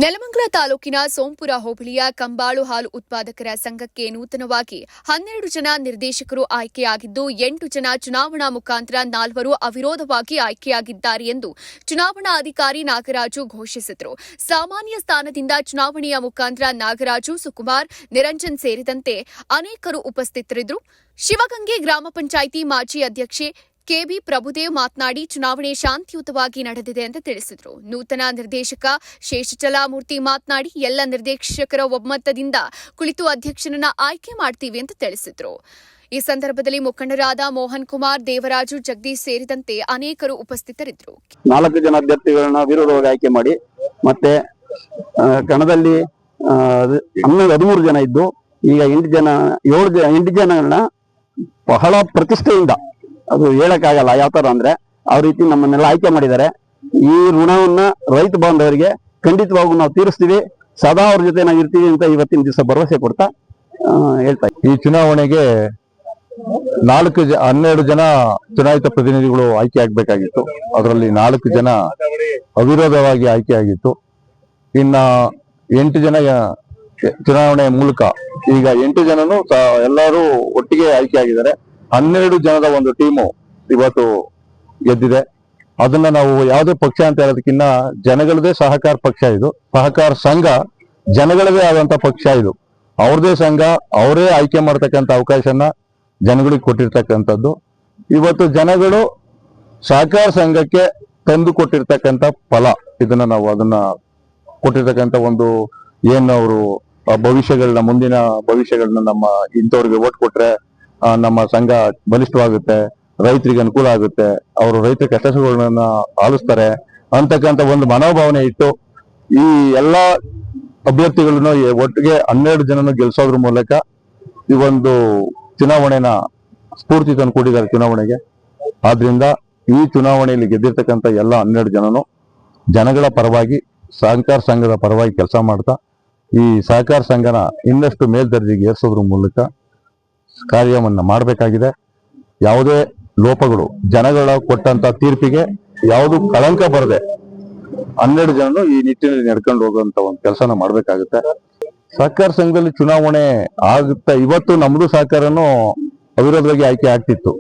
ನೆಲಮಂಗಲ ತಾಲೂಕಿನ ಸೋಂಪುರ ಹೋಬಳಿಯ ಕಂಬಾಳು ಹಾಲು ಉತ್ಪಾದಕರ ಸಂಘಕ್ಕೆ ನೂತನವಾಗಿ 12 ಜನ ನಿರ್ದೇಶಕರು ಆಯ್ಕೆಯಾಗಿದ್ದು 8 ಜನ ಚುನಾವಣಾ ಮುಖಾಂತರ 4 ಅವಿರೋಧವಾಗಿ ಆಯ್ಕೆಯಾಗಿದ್ದಾರೆ ಎಂದು ಚುನಾವಣಾ ಅಧಿಕಾರಿ ನಾಗರಾಜು ಘೋಷಿಸಿದರು. ಸಾಮಾನ್ಯ ಸ್ಥಾನದಿಂದ ಚುನಾವಣೆಯ ಮುಖಾಂತರ ನಾಗರಾಜು, ಸುಕುಮಾರ್, ನಿರಂಜನ್ ಸೇರಿದಂತೆ ಅನೇಕರು ಉಪಸ್ಥಿತರಿದ್ದರು. ಶಿವಗಂಗೆ ಗ್ರಾಮ ಪಂಚಾಯಿತಿ ಮಾಜಿ ಅಧ್ಯಕ್ಷೆ ಕೆಬಿ ಪ್ರಭುದೇವ್ ಮಾತನಾಡಿ, ಚುನಾವಣೆ ಶಾಂತಿಯುತವಾಗಿ ನಡೆದಿದೆ ಎಂದು ತಿಳಿಸಿದರು. ನೂತನ ನಿರ್ದೇಶಕ ಶೇಷಚಲಾಮೂರ್ತಿ ಮಾತನಾಡಿ, ಎಲ್ಲ ನಿರ್ದೇಶಕರ ಒಮ್ಮತದಿಂದ ಕುಳಿತು ಅಧ್ಯಕ್ಷನನ್ನ ಆಯ್ಕೆ ಮಾಡ್ತೀವಿ ಎಂದು ತಿಳಿಸಿದರು. ಈ ಸಂದರ್ಭದಲ್ಲಿ ಮುಖಂಡರಾದ ಮೋಹನ್ ಕುಮಾರ್, ದೇವರಾಜು, ಜಗದೀಶ್ ಸೇರಿದಂತೆ ಅನೇಕರು ಉಪಸ್ಥಿತರಿದ್ದರು. 4 ಜನ ಅಭ್ಯರ್ಥಿಗಳನ್ನ ವಿರೋಧವಾಗಿ ಆಯ್ಕೆ ಮಾಡಿ ಮತ್ತೆ ಕಣದಲ್ಲಿ 13 ಜನ ಇದ್ದು ಈಗ 8 ಜನಗಳನ್ನ ಬಹಳ ಪ್ರತಿಷ್ಠೆಯಿಂದ, ಅದು ಹೇಳಕ್ಕಾಗಲ್ಲ ಯಾವ ತರ ಅಂದ್ರೆ ಆ ರೀತಿ ನಮ್ಮನ್ನೆಲ್ಲ ಆಯ್ಕೆ ಮಾಡಿದ್ದಾರೆ. ಈ ಋಣವನ್ನ ರೈತ ಬಾಂಧವರಿಗೆ ಖಂಡಿತವಾಗೂ ನಾವು ತೀರಿಸ್ತೀವಿ, ಸದಾ ಅವ್ರ ಜೊತೆ ನಾವು ಇರ್ತೀವಿ ಅಂತ ಇವತ್ತಿನ ದಿವಸ ಭರವಸೆ ಕೊಡ್ತಾ ಹೇಳ್ತಾ ಈ ಚುನಾವಣೆಗೆ 12 ಜನ ಚುನಾಯಿತ ಪ್ರತಿನಿಧಿಗಳು ಆಯ್ಕೆ ಆಗ್ಬೇಕಾಗಿತ್ತು. ಅದರಲ್ಲಿ 4 ಜನ ಅವಿರೋಧವಾಗಿ ಆಯ್ಕೆಯಾಗಿತ್ತು. ಇನ್ನ 8 ಜನ ಚುನಾವಣೆ ಮೂಲಕ ಈಗ 8 ಜನನು ಎಲ್ಲರೂ ಒಟ್ಟಿಗೆ ಆಯ್ಕೆ ಆಗಿದ್ದಾರೆ. 12 ಜನದ ಒಂದು ಟೀಮು ಇವತ್ತು ಗೆದ್ದಿದೆ. ಅದನ್ನ ನಾವು ಯಾವುದೇ ಪಕ್ಷ ಅಂತ ಹೇಳೋದಕ್ಕಿಂತ ಜನಗಳದೇ ಸಹಕಾರ ಪಕ್ಷ ಇದು. ಸಹಕಾರ ಸಂಘ ಜನಗಳದೇ ಆದಂತ ಪಕ್ಷ ಇದು. ಅವ್ರದೇ ಸಂಘ, ಅವರೇ ಆಯ್ಕೆ ಮಾಡ್ತಕ್ಕಂಥ ಅವಕಾಶನ ಜನಗಳಿಗೆ ಕೊಟ್ಟಿರ್ತಕ್ಕಂಥದ್ದು. ಇವತ್ತು ಜನಗಳು ಸಹಕಾರ ಸಂಘಕ್ಕೆ ತಂದು ಕೊಟ್ಟಿರ್ತಕ್ಕಂಥ ಫಲ ಇದನ್ನ ನಾವು ಅದನ್ನ ಕೊಟ್ಟಿರ್ತಕ್ಕಂಥ ಒಂದು ಏನು ಅವರು ಭವಿಷ್ಯಗಳನ್ನ, ಮುಂದಿನ ಭವಿಷ್ಯಗಳನ್ನ ನಮ್ಮ ಇಂಥವ್ರಿಗೆ ಓಟ್ ಕೊಟ್ರೆ ನಮ್ಮ ಸಂಘ ಬಲಿಷ್ಠವಾಗುತ್ತೆ, ರೈತರಿಗೆ ಅನುಕೂಲ ಆಗುತ್ತೆ, ಅವರು ರೈತರ ಕಷ್ಟಗಳನ್ನ ಆಲಿಸ್ತಾರೆ ಅಂತಕ್ಕಂಥ ಒಂದು ಮನೋಭಾವನೆ ಇಟ್ಟು ಈ ಎಲ್ಲಾ ಅಭ್ಯರ್ಥಿಗಳನ್ನು ಒಟ್ಟಿಗೆ 12 ಜನನು ಗೆಲ್ಸೋದ್ರ ಮೂಲಕ ಈ ಒಂದು ಚುನಾವಣೆನ ಸ್ಫೂರ್ತಿ ತಂದು ಕೊಟ್ಟಿದ್ದಾರೆ ಚುನಾವಣೆಗೆ. ಆದ್ರಿಂದ ಈ ಚುನಾವಣೆಯಲ್ಲಿ ಗೆದ್ದಿರ್ತಕ್ಕಂಥ ಎಲ್ಲ 12 ಜನನು ಜನಗಳ ಪರವಾಗಿ, ಸಹಕಾರ ಸಂಘದ ಪರವಾಗಿ ಕೆಲಸ ಮಾಡ್ತಾ ಈ ಸಹಕಾರ ಸಂಘನ ಇನ್ನಷ್ಟು ಮೇಲ್ದರ್ಜೆಗೆ ಏರಿಸೋದ್ರ ಮೂಲಕ ಕಾರ್ಯವನ್ನ ಮಾಡಬೇಕಾಗಿದೆ. ಯಾವುದೇ ಲೋಪಗಳು, ಜನಗಳ ಕೊಟ್ಟಂತ ತೀರ್ಪಿಗೆ ಯಾವುದು ಕಳಂಕ ಬರದೆ 12 ಜನನು ಈ ನಿಟ್ಟಿನಲ್ಲಿ ನಡ್ಕೊಂಡು ಹೋಗುವಂತ ಒಂದು ಕೆಲಸನ ಮಾಡ್ಬೇಕಾಗುತ್ತೆ. ಸಹಕಾರ ಸಂಘದಲ್ಲಿ ಚುನಾವಣೆ ಆಗುತ್ತೆ. ಇವತ್ತು ನಮ್ದು ಸಹಕಾರನು ಅವಿರೋಧವಾಗಿ ಆಯ್ಕೆ ಆಗ್ತಿತ್ತು.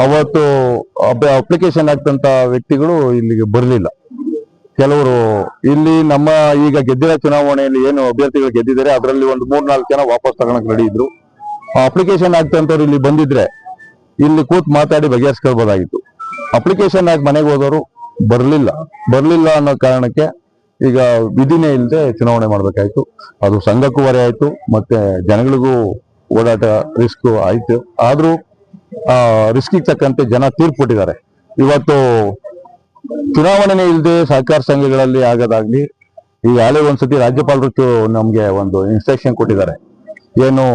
ಅವತ್ತು ಅಪ್ಲಿಕೇಶನ್ ಆಗ್ತಂತ ವ್ಯಕ್ತಿಗಳು ಇಲ್ಲಿಗೆ ಬರಲಿಲ್ಲ. ಕೆಲವರು ಇಲ್ಲಿ ನಮ್ಮ ಈಗ ಗೆದ್ದಿರೋ ಚುನಾವಣೆಯಲ್ಲಿ ಏನು ಅಭ್ಯರ್ಥಿಗಳು ಗೆದ್ದಿದ್ದಾರೆ ಅದರಲ್ಲಿ ಒಂದು 3-4 ಜನ ವಾಪಸ್ ತಗೊಳಕ್ ರೆಡಿ ಇದ್ರು. ಅಪ್ಲಿಕೇಶನ್ ಆಗ್ತಂತವ್ರು ಇಲ್ಲಿ ಬಂದಿದ್ರೆ ಇಲ್ಲಿ ಕೂತ್ ಮಾತಾಡಿ ಬಗೆಹರಿಸ್ಕೊಳ್ಬೋದಾಗಿತ್ತು. ಅಪ್ಲಿಕೇಶನ್ ಆಗಿ ಮನೆಗೆ ಹೋದವರು ಬರ್ಲಿಲ್ಲ ಅನ್ನೋ ಕಾರಣಕ್ಕೆ ಈಗ ವಿಧಿನೇ ಇಲ್ಲದೆ ಚುನಾವಣೆ ಮಾಡ್ಬೇಕಾಯ್ತು. ಅದು ಸಂಘಕ್ಕೂ ಹೊರೆ ಆಯ್ತು, ಮತ್ತೆ ಜನಗಳಿಗೂ ಓಡಾಟ ರಿಸ್ಕ್ ಆಯ್ತು. ಆದ್ರೂ ರಿಸ್ಕಿಗೆ ತಕ್ಕಂತೆ ಜನ ತೀರ್ಪು ಕೊಟ್ಟಿದ್ದಾರೆ. ಇವತ್ತು ಚುನಾವಣೆನೇ ಇಲ್ಲದೆ ಸಹಕಾರ ಸಂಘಗಳಲ್ಲಿ ಆಗೋದಾಗ್ಲಿ, ಈಗ ಹಳೆ ಒಂದ್ಸತಿ ರಾಜ್ಯಪಾಲರು ನಮ್ಗೆ ಒಂದು ಇನ್ಸ್ಟ್ರಕ್ಷನ್ ಕೊಟ್ಟಿದ್ದಾರೆ. ಏನು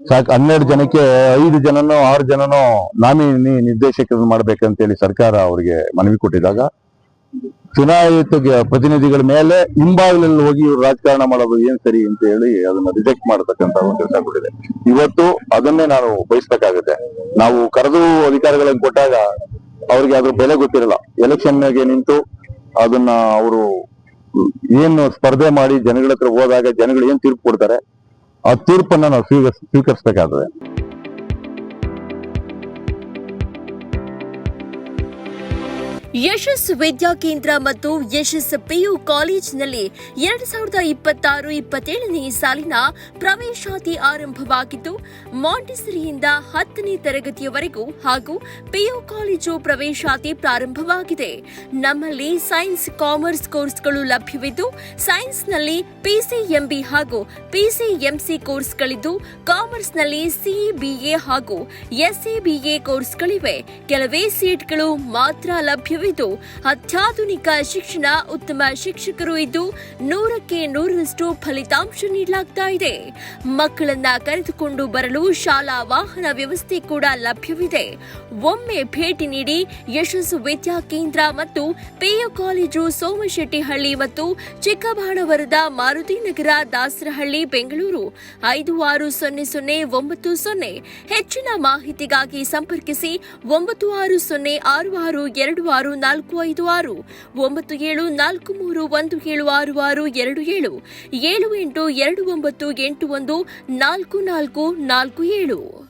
12 ಜನಕ್ಕೆ 5 ಜನನೋ 6 ಜನನೋ ನಾಮಿನಿ ನಿರ್ದೇಶಕರನ್ನು ಮಾಡ್ಬೇಕಂತೇಳಿ ಸರ್ಕಾರ ಅವರಿಗೆ ಮನವಿ ಕೊಟ್ಟಿದಾಗ ಚುನಾಯಿತ ಪ್ರತಿನಿಧಿಗಳ ಮೇಲೆ ಹಿಂಬಾಗಿಲಲ್ಲಿ ಹೋಗಿ ಇವ್ರು ರಾಜಕಾರಣ ಮಾಡೋದು ಏನ್ ಸರಿ ಅಂತ ಹೇಳಿ ಅದನ್ನ ರಿಜೆಕ್ಟ್ ಮಾಡತಕ್ಕಂತ ಒಂದು ಕೆಲಸ ಕೊಟ್ಟಿದೆ. ಇವತ್ತು ಅದನ್ನೇ ನಾನು ಬಯಸ್ಬೇಕಾಗುತ್ತೆ. ನಾವು ಕರೆದು ಅಧಿಕಾರಿಗಳನ್ನು ಕೊಟ್ಟಾಗ ಅವ್ರಿಗೆ ಅದ್ರ ಬೆಲೆ ಗೊತ್ತಿರಲ್ಲ. ಎಲೆಕ್ಷನ್ಗೆ ನಿಂತು ಅದನ್ನ ಅವರು ಏನು ಸ್ಪರ್ಧೆ ಮಾಡಿ ಜನಗಳ ಹತ್ರ ಹೋದಾಗ ಜನಗಳು ಏನ್ ತೀರ್ಪು ಕೊಡ್ತಾರೆ ಆ ತೀರ್ಪನ್ನ ನಾವು ಸ್ವೀಕರಿಸಬೇಕಾಗ್ತದೆ. ಯಶಸ್ ವಿದ್ಯಾಕೇಂದ್ರ ಮತ್ತು ಯಶಸ್ ಪಿಯು ಕಾಲೇಜಿನಲ್ಲಿ 2026-27ನೇ ಸಾಲಿನ ಪ್ರವೇಶಾತಿ ಆರಂಭವಾಗಿದ್ದು, ಮಾಂಟೆಸರಿಯಿಂದ 10ನೇ ತರಗತಿಯವರೆಗೂ ಹಾಗೂ ಪಿಯು ಕಾಲೇಜು ಪ್ರವೇಶಾತಿ ಪ್ರಾರಂಭವಾಗಿದೆ. ನಮ್ಮಲ್ಲಿ ಸೈನ್ಸ್, ಕಾಮರ್ಸ್ ಕೋರ್ಸ್ಗಳು ಲಭ್ಯವಿದ್ದು, ಸೈನ್ಸ್ನಲ್ಲಿ ಪಿಸಿಎಂಬಿ ಹಾಗೂ ಪಿಸಿಎಂಸಿ ಕೋರ್ಸ್ಗಳಿದ್ದು, ಕಾಮರ್ಸ್ನಲ್ಲಿ ಸಿಬಿಎ ಹಾಗೂ ಎಸ್ಎಬಿಎ ಕೋರ್ಸ್ಗಳಿವೆ. ಕೆಲವೇ ಸೀಟ್ಗಳು ಮಾತ್ರ ಲಭ್ಯವಿವೆ. ಅತ್ಯಾಧುನಿಕ ಶಿಕ್ಷಣ, ಉತ್ತಮ ಶಿಕ್ಷಕರು ಇದ್ದು 100ಕ್ಕೆ 100ರಷ್ಟು ಫಲಿತಾಂಶ ನೀಡಲಾಗ್ತಾ ಇದೆ. ಮಕ್ಕಳನ್ನ ಕರೆದುಕೊಂಡು ಬರಲು ಶಾಲಾ ವಾಹನ ವ್ಯವಸ್ಥೆ ಕೂಡ ಲಭ್ಯವಿದೆ. ಒಮ್ಮೆ ಭೇಟಿ ನೀಡಿ. ಯಶಸ್ಸು ವಿದ್ಯಾಕೇಂದ್ರ ಮತ್ತು ಪಿಯು ಕಾಲೇಜು, ಸೋಮಶೆಟ್ಟಿಹಳ್ಳಿ ಮತ್ತು ಚಿಕ್ಕಬಾಣವರದ, ಮಾರುತಿನಗರ, ದಾಸರಹಳ್ಳಿ, ಬೆಂಗಳೂರು 560090. ಹೆಚ್ಚಿನ ಮಾಹಿತಿಗಾಗಿ ಸಂಪರ್ಕಿಸಿ 96066226 974456 9743176627 7829814447.